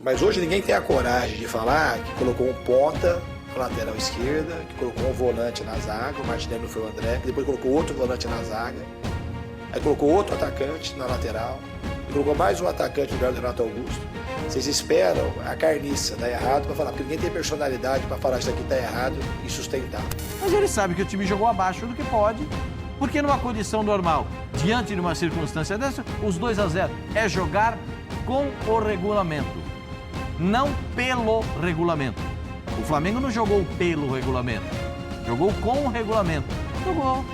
Mas hoje ninguém tem a coragem de falar que colocou um ponta na lateral esquerda, que colocou um volante na zaga, o Martinelli não foi o André, que depois colocou outro volante na zaga, aí colocou outro atacante na lateral, e colocou mais um atacante no lugar do Renato Augusto. Vocês esperam a carniça dar errado para falar, porque ninguém tem personalidade para falar isso aqui está errado e sustentar. Mas ele sabe que o time jogou abaixo do que pode, porque numa condição normal, diante de uma circunstância dessa, os 2-0 é jogar com o regulamento, não pelo regulamento. O Flamengo não jogou pelo regulamento, jogou com o regulamento. Jogou.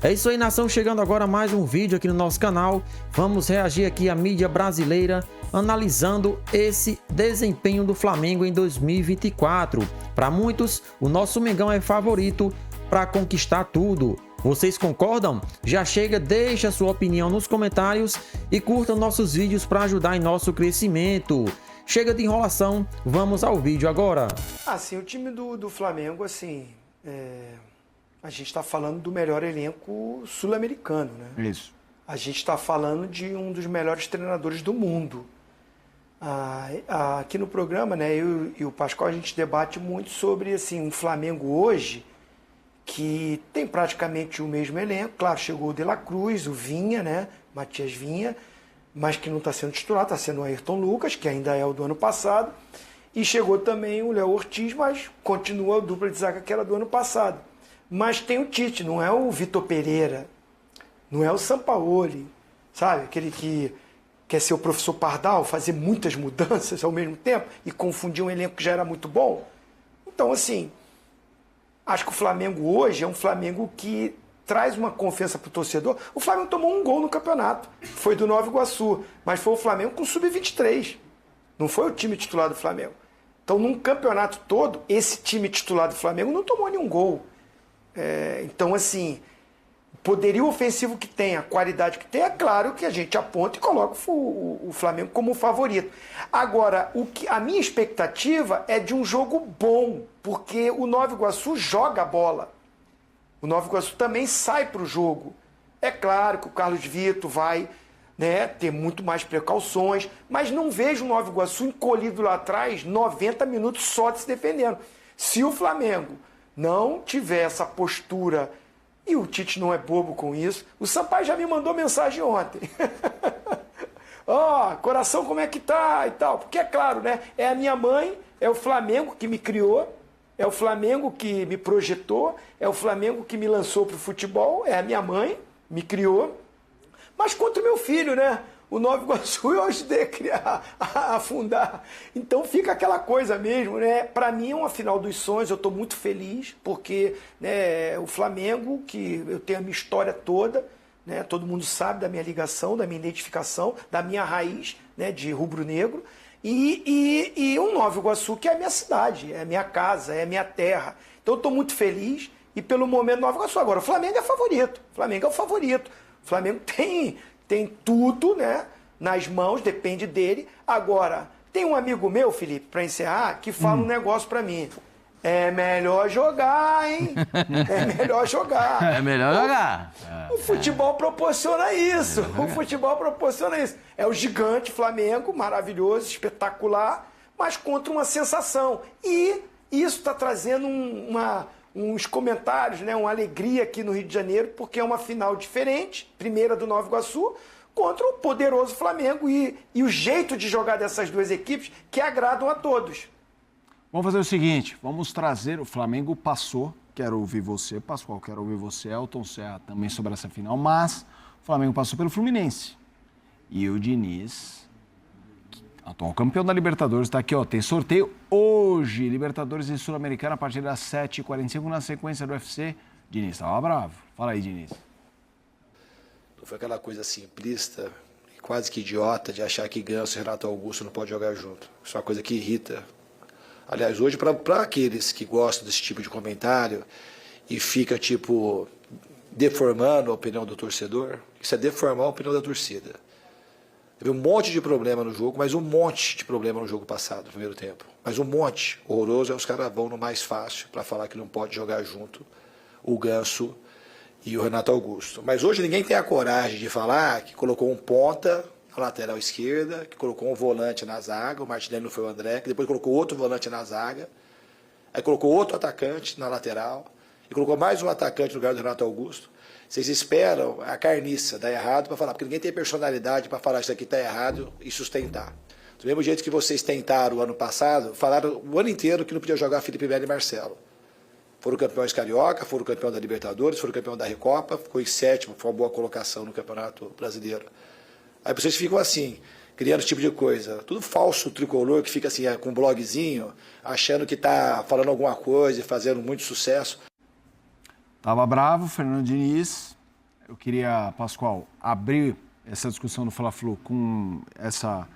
É isso aí, nação, chegando agora mais um vídeo aqui no nosso canal. Vamos reagir aqui à mídia brasileira, analisando esse desempenho do Flamengo em 2024. Para muitos, o nosso Mengão é favorito para conquistar tudo. Vocês concordam? Já chega, deixa sua opinião nos comentários e curta nossos vídeos para ajudar em nosso crescimento. Chega de enrolação, vamos ao vídeo agora. Assim, o time do Flamengo, assim, a gente está falando do melhor elenco sul-americano, né? Isso. A gente está falando de um dos melhores treinadores do mundo. Aqui no programa, né, eu e o Pascoal, a gente debate muito sobre, assim, um Flamengo hoje que tem praticamente o mesmo elenco. Claro, chegou o De La Cruz, o Vinha, né, Matias Vinha, mas que não está sendo titular, está sendo o Ayrton Lucas, que ainda é o do ano passado, e chegou também o Léo Ortiz, mas continua a dupla de zaga que era do ano passado. Mas tem o Tite, não é o Vitor Pereira, não é o Sampaoli, sabe? Aquele que quer ser o professor Pardal, fazer muitas mudanças ao mesmo tempo e confundir um elenco que já era muito bom. Então, assim, acho que o Flamengo hoje é um Flamengo que traz uma confiança para o torcedor. O Flamengo tomou um gol no campeonato, foi do Nova Iguaçu, mas foi o Flamengo com sub-23, não foi o time titular do Flamengo. Então, num campeonato todo, esse time titular do Flamengo não tomou nenhum gol. Então, assim, o poderio ofensivo que tem, a qualidade que tem, é claro que a gente aponta e coloca o Flamengo como favorito. Agora, a minha expectativa é de um jogo bom, porque o Nova Iguaçu joga a bola. O Nova Iguaçu também sai para o jogo. É claro que o Carlos Vitor vai, né, ter muito mais precauções, mas não vejo o Nova Iguaçu encolhido lá atrás 90 minutos só de se defendendo. Se o Flamengo não tiver essa postura, e o Tite não é bobo com isso, o Sampaio já me mandou mensagem ontem. Ó, coração, como é que tá e tal? Porque é claro, né? É a minha mãe, é o Flamengo que me criou, é o Flamengo que me projetou, é o Flamengo que me lançou pro futebol, é a minha mãe, me criou, mas contra o meu filho, né? O Nova Iguaçu eu ajudei a criar, a fundar. Então fica aquela coisa mesmo, né? Para mim é uma final dos sonhos, eu estou muito feliz, porque, né, o Flamengo, que eu tenho a minha história toda, né? Todo mundo sabe da minha ligação, da minha identificação, da minha raiz, né, de rubro-negro, e o Nova Iguaçu, que é a minha cidade, é a minha casa, é a minha terra. Então eu estou muito feliz, e pelo momento Nova Iguaçu. Agora, o Flamengo é favorito, o Flamengo é o favorito. O Flamengo tem tudo, né, nas mãos, depende dele. Agora, tem um amigo meu, Felipe, para encerrar, que fala um negócio para mim. É melhor jogar, hein? É melhor jogar. É melhor jogar. O futebol proporciona isso. O futebol proporciona isso. É o gigante Flamengo, maravilhoso, espetacular, mas contra uma sensação. E isso está trazendo uns comentários, né, uma alegria aqui no Rio de Janeiro, porque é uma final diferente, primeira do Nova Iguaçu, contra o poderoso Flamengo e o jeito de jogar dessas duas equipes que agradam a todos. Vamos fazer o seguinte, vamos trazer, o Flamengo passou, quero ouvir você, Pascoal, quero ouvir você, Elton Serra, também sobre essa final, mas o Flamengo passou pelo Fluminense. E o Diniz, atual campeão da Libertadores, está aqui, ó, tem sorteio hoje, Libertadores e Sul-Americana, a partir das 7h45, na sequência do UFC. Diniz estava bravo. Fala aí, Diniz. Não foi aquela coisa simplista, quase que idiota, de achar que Ganso e Renato Augusto não podem jogar junto. Isso é uma coisa que irrita. Aliás, hoje, para aqueles que gostam desse tipo de comentário e fica, tipo, deformando a opinião do torcedor, isso é deformar a opinião da torcida. Teve um monte de problema no jogo, mas um monte de problema no jogo passado, no primeiro tempo. Mas um monte. Horroroso, é os caras vão no mais fácil para falar que não pode jogar junto o Ganso e o Renato Augusto. Mas hoje ninguém tem a coragem de falar que colocou um ponta na lateral esquerda, que colocou um volante na zaga, o Martinelli não foi o André, que depois colocou outro volante na zaga, aí colocou outro atacante na lateral, e colocou mais um atacante no lugar do Renato Augusto. Vocês esperam a carniça dar errado para falar, porque ninguém tem personalidade para falar isso aqui está errado e sustentar. Do mesmo jeito que vocês tentaram o ano passado, falaram o ano inteiro que não podia jogar Felipe Melo e Marcelo. Foram campeões carioca, foram campeão da Libertadores, foram campeão da Recopa, ficou em sétimo, foi uma boa colocação no Campeonato Brasileiro. Aí vocês ficam assim, criando esse tipo de coisa. Tudo falso tricolor que fica assim, com um blogzinho, achando que está falando alguma coisa e fazendo muito sucesso. Tava bravo, Fernando Diniz. Eu queria, Pascoal, abrir essa discussão do Fla-Flu com essa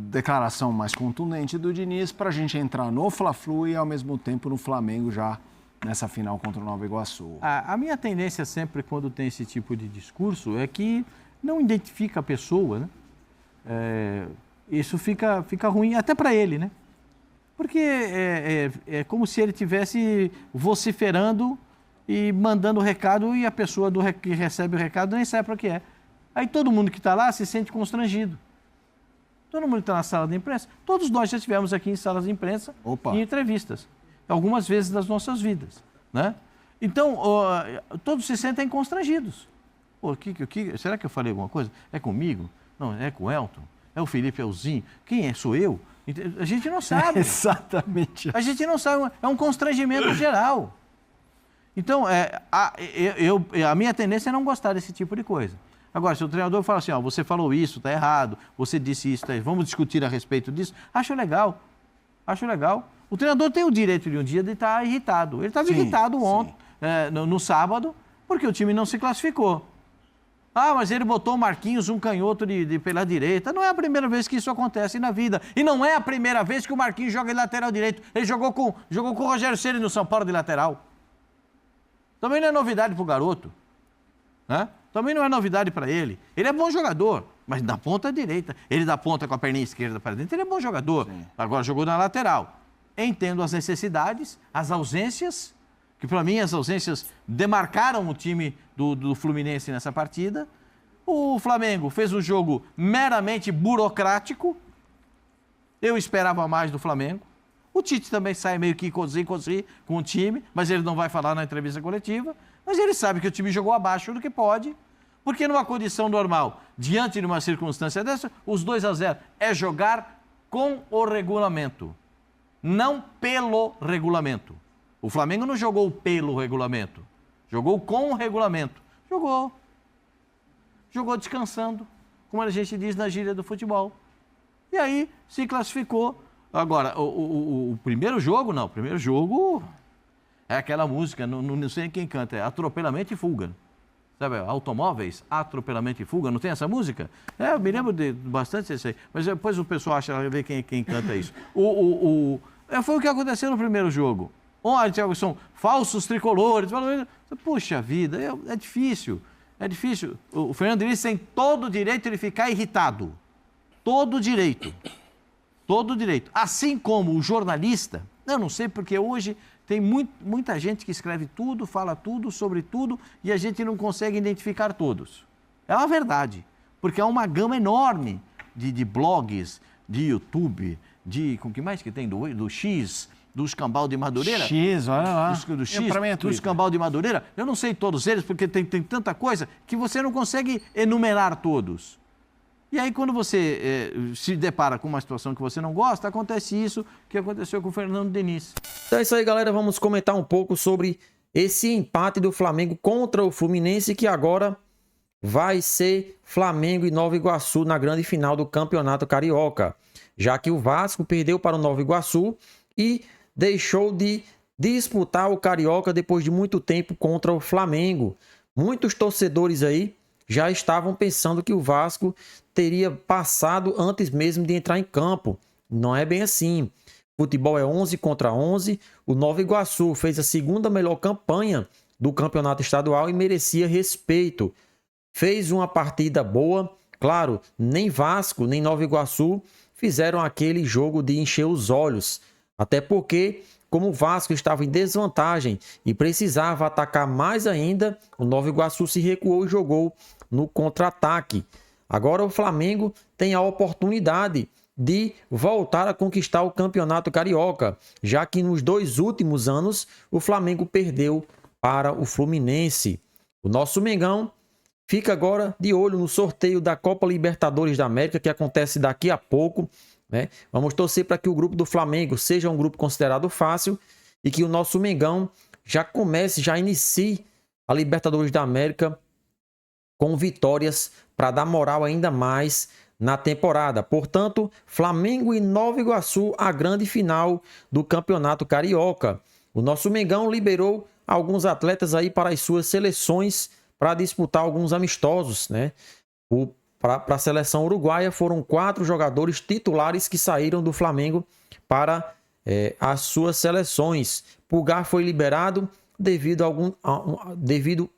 declaração mais contundente do Diniz para a gente entrar no Fla-Flu e, ao mesmo tempo, no Flamengo já nessa final contra o Nova Iguaçu. A minha tendência sempre, quando tem esse tipo de discurso, é que não identifica a pessoa, né? Isso fica ruim até para ele, né? Porque é como se ele estivesse vociferando e mandando o recado e a pessoa que recebe o recado nem sabe para o que é. Aí todo mundo que está lá se sente constrangido. Todo mundo que está na sala de imprensa, todos nós já estivemos aqui em salas de imprensa e em entrevistas, algumas vezes das nossas vidas, né? Então, todos se sentem constrangidos. Pô, será que eu falei alguma coisa? É comigo? Não, é com o Elton? É o Felipe Elzinho? Quem é? Sou eu? A gente não sabe. Exatamente. A gente não sabe, é um constrangimento geral. Então, a minha tendência é não gostar desse tipo de coisa. Agora, se o treinador fala assim, você falou isso, está errado, você disse isso, vamos discutir a respeito disso, acho legal. O treinador tem o direito de um dia de estar irritado. Ele estava irritado ontem, no sábado, porque o time não se classificou. Mas ele botou o Marquinhos, um canhoto pela direita. Não é a primeira vez que isso acontece na vida. E não é a primeira vez que o Marquinhos joga de lateral direito. Ele jogou com o Rogério Ceni no São Paulo de lateral. Também não é novidade para o garoto, né? Também não é novidade para ele. Ele é bom jogador, mas na ponta direita. Ele dá ponta com a perninha esquerda para dentro, ele é bom jogador. Sim. Agora jogou na lateral. Entendo as necessidades, as ausências, que para mim as ausências demarcaram o time do Fluminense nessa partida. O Flamengo fez um jogo meramente burocrático. Eu esperava mais do Flamengo. O Tite também sai meio que cozinha com o time, mas ele não vai falar na entrevista coletiva. Mas ele sabe que o time jogou abaixo do que pode, porque numa condição normal, diante de uma circunstância dessa, os 2-0 é jogar com o regulamento, não pelo regulamento. O Flamengo não jogou pelo regulamento, jogou com o regulamento. Jogou descansando, como a gente diz na gíria do futebol. E aí se classificou. Agora, o primeiro jogo, não. O primeiro jogo é aquela música, não sei quem canta, é Atropelamento e Fuga. Sabe, Automóveis, Atropelamento e Fuga, não tem essa música? Eu me lembro de bastante isso aí. Mas depois o pessoal acha, ver quem canta isso. Foi o que aconteceu no primeiro jogo. São falsos tricolores. Puxa vida, é difícil. É difícil. O Fernando Diniz tem todo o direito de ficar irritado. Todo o direito. Assim como o jornalista, eu não sei porque hoje tem muita gente que escreve tudo, fala tudo, sobre tudo, e a gente não consegue identificar todos. É uma verdade, porque há uma gama enorme de blogs, de YouTube, com que mais que tem? Do X, do Escambau de Madureira. Olha lá. Do X, do Escambau de Madureira. Eu não sei todos eles, porque tem tanta coisa que você não consegue enumerar todos. E aí, quando você se depara com uma situação que você não gosta, acontece isso que aconteceu com o Fernando Diniz. Então é isso aí, galera. Vamos comentar um pouco sobre esse empate do Flamengo contra o Fluminense, que agora vai ser Flamengo e Nova Iguaçu na grande final do Campeonato Carioca, já que o Vasco perdeu para o Nova Iguaçu e deixou de disputar o Carioca depois de muito tempo contra o Flamengo. Muitos torcedores aí já estavam pensando que o Vasco teria passado antes mesmo de entrar em campo. Não é bem assim. Futebol é 11 contra 11. O Nova Iguaçu fez a segunda melhor campanha do campeonato estadual e merecia respeito. Fez uma partida boa. Claro, nem Vasco, nem Nova Iguaçu fizeram aquele jogo de encher os olhos. Até porque, como o Vasco estava em desvantagem e precisava atacar mais ainda, o Nova Iguaçu se recuou e jogou no contra-ataque. Agora o Flamengo tem a oportunidade de voltar a conquistar o Campeonato Carioca, já que nos 2 últimos anos o Flamengo perdeu para o Fluminense. O nosso Mengão fica agora de olho no sorteio da Copa Libertadores da América, que acontece daqui a pouco, né? Vamos torcer para que o grupo do Flamengo seja um grupo considerado fácil e que o nosso Mengão já inicie a Libertadores da América com vitórias para dar moral ainda mais na temporada. Portanto, Flamengo e Nova Iguaçu, a grande final do Campeonato Carioca. O nosso Mengão liberou alguns atletas aí para as suas seleções para disputar alguns amistosos, né? Para a seleção uruguaia foram 4 jogadores titulares que saíram do Flamengo para as suas seleções. Pulgar foi liberado devido a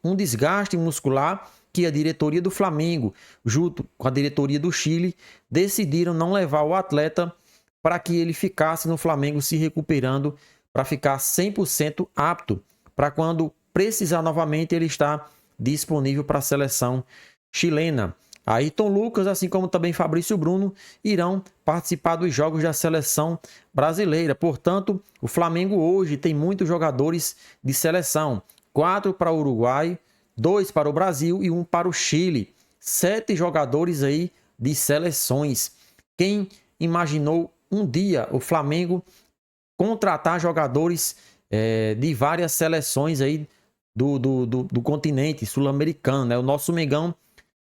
um desgaste muscular que a diretoria do Flamengo, junto com a diretoria do Chile, decidiram não levar o atleta para que ele ficasse no Flamengo se recuperando, para ficar 100% apto, para quando precisar novamente ele estar disponível para a seleção chilena. Ayrton Lucas, assim como também Fabrício Bruno, irão participar dos jogos da seleção brasileira. Portanto, o Flamengo hoje tem muitos jogadores de seleção. 4 para o Uruguai, 2 para o Brasil e 1 para o Chile. 7 jogadores aí de seleções. Quem imaginou um dia o Flamengo contratar jogadores de várias seleções aí do continente sul-americano, né? O nosso Mengão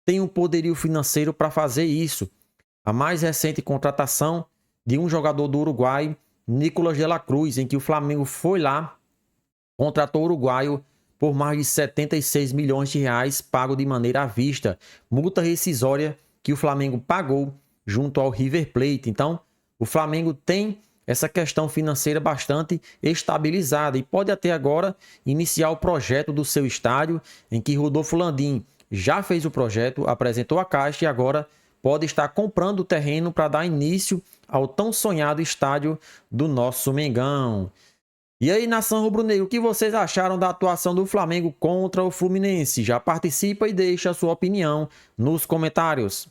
tem um poderio financeiro para fazer isso. A mais recente contratação de um jogador do Uruguai, Nicolas de la Cruz, em que o Flamengo foi lá, contratou o uruguaio por mais de 76 milhões de reais, pago de maneira à vista. Multa rescisória que o Flamengo pagou junto ao River Plate. Então, o Flamengo tem essa questão financeira bastante estabilizada e pode até agora iniciar o projeto do seu estádio, em que Rodolfo Landim já fez o projeto, apresentou a caixa e agora pode estar comprando o terreno para dar início ao tão sonhado estádio do nosso Mengão. E aí, nação rubro-negra, o que vocês acharam da atuação do Flamengo contra o Fluminense? Já participa e deixa a sua opinião nos comentários.